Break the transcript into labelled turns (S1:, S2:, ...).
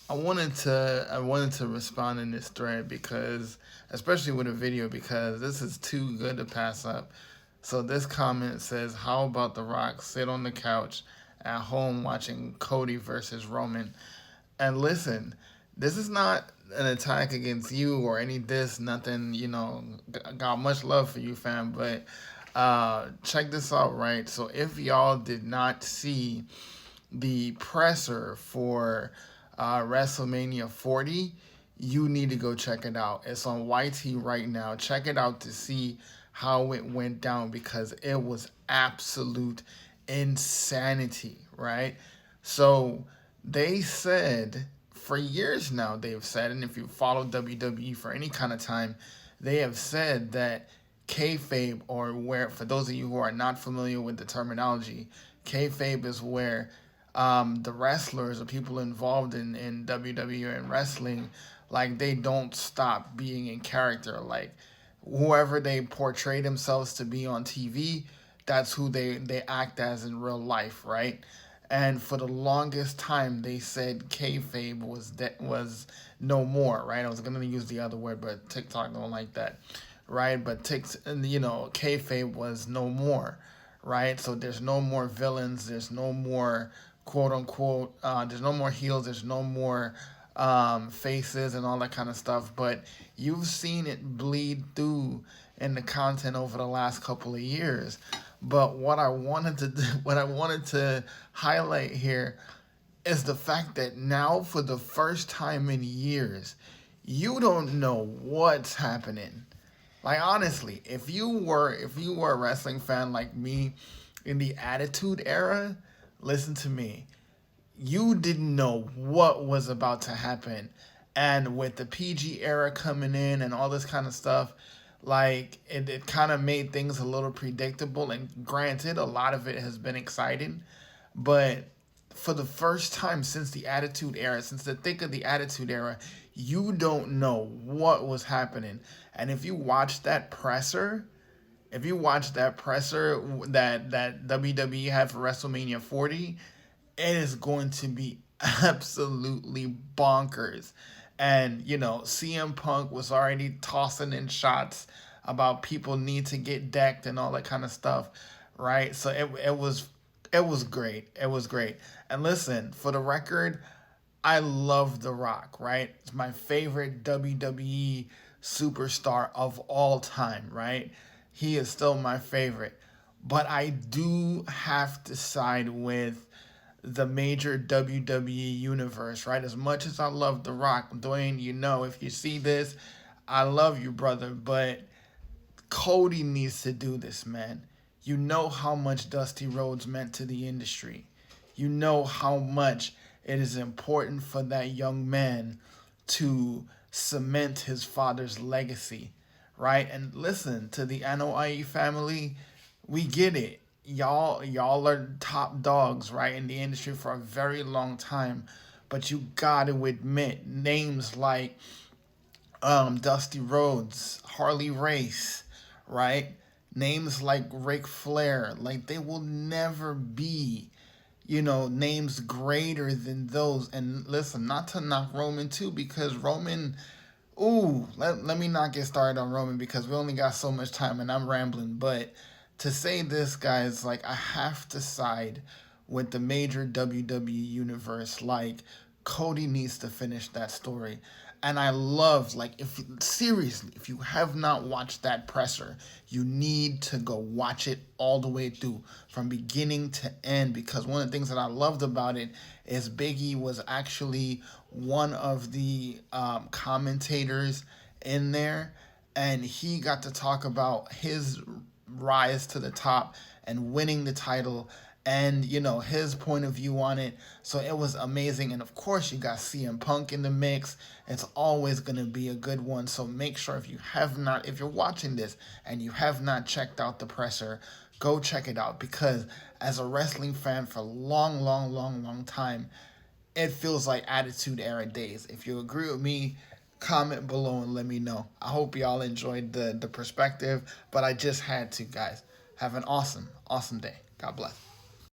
S1: I wanted to respond in this thread because, especially with a video, because this is too good to pass up. So this comment says, "How about The Rock sit on the couch at home watching Cody versus Roman?" And listen, this is not an attack against you or any diss, nothing. Got much love for you, fam. But check this out, right? So if y'all did not see the presser for WrestleMania 40, you need to go check it out. It's on YT right now. Check it out to see how it went down because it was absolute insanity, right? So they said for years now, they've said, and if you follow WWE for any kind of time, they have said that kayfabe, or where, for those of you who are not familiar with the terminology, kayfabe is where the wrestlers or people involved in WWE and wrestling, like they don't stop being in character. Like whoever they portray themselves to be on TV, that's who they act as in real life, right? And for the longest time, they said kayfabe was no more, right? I was gonna use the other word, but TikTok don't like that, right? But kayfabe was no more, right? So there's no more villains. There's no more quote unquote. There's no more heels. There's no more faces and all that kind of stuff. But you've seen it bleed through in the content over the last couple of years. But what I wanted to highlight here is the fact that now, for the first time in years, you don't know what's happening. Like honestly, if you were a wrestling fan like me in the Attitude Era, listen to me. You didn't know what was about to happen. And with the PG era coming in and all this kind of stuff, like it kind of made things a little predictable. And granted, a lot of it has been exciting, but for the first time since the Attitude Era, since the thick of the Attitude Era, you don't know what was happening. And if you watch that presser that WWE had for WrestleMania 40, it is going to be absolutely bonkers. And CM Punk was already tossing in shots about people need to get decked and all that kind of stuff, right? So it was great. It was great. And listen, for the record, I love The Rock, right? It's my favorite WWE superstar of all time, right? He is still my favorite. But I do have to side with the major WWE universe, right? As much as I love The Rock, Dwayne, if you see this, I love you, brother, but Cody needs to do this, man. You know how much Dusty Rhodes meant to the industry. You know how much it is important for that young man to cement his father's legacy, right? And listen to the Anoa'i family. We get it. Y'all are top dogs, right, in the industry for a very long time. But you gotta admit, names like Dusty Rhodes, Harley Race, right? Names like Ric Flair, like they will never be, names greater than those. And listen, not to knock Roman too, because Roman, ooh, let me not get started on Roman because we only got so much time and I'm rambling. But to say this, guys, like I have to side with the major WWE universe. Like Cody needs to finish that story. And I love, like, if seriously, if you have not watched that presser, you need to go watch it all the way through from beginning to end. Because one of the things that I loved about it is Biggie was actually one of the commentators in there, and he got to talk about his rise to the top and winning the title and his point of view on it. So it was amazing. And of course you got CM Punk in the mix. It's always going to be a good one. So make sure, if you're watching this and you have not checked out the presser, go check it out, because as a wrestling fan for a long, long, long, long time, it feels like Attitude Era days. If you agree with me, comment below and let me know. I hope y'all enjoyed the perspective, but I just had to, guys. Have an awesome, awesome day. God bless.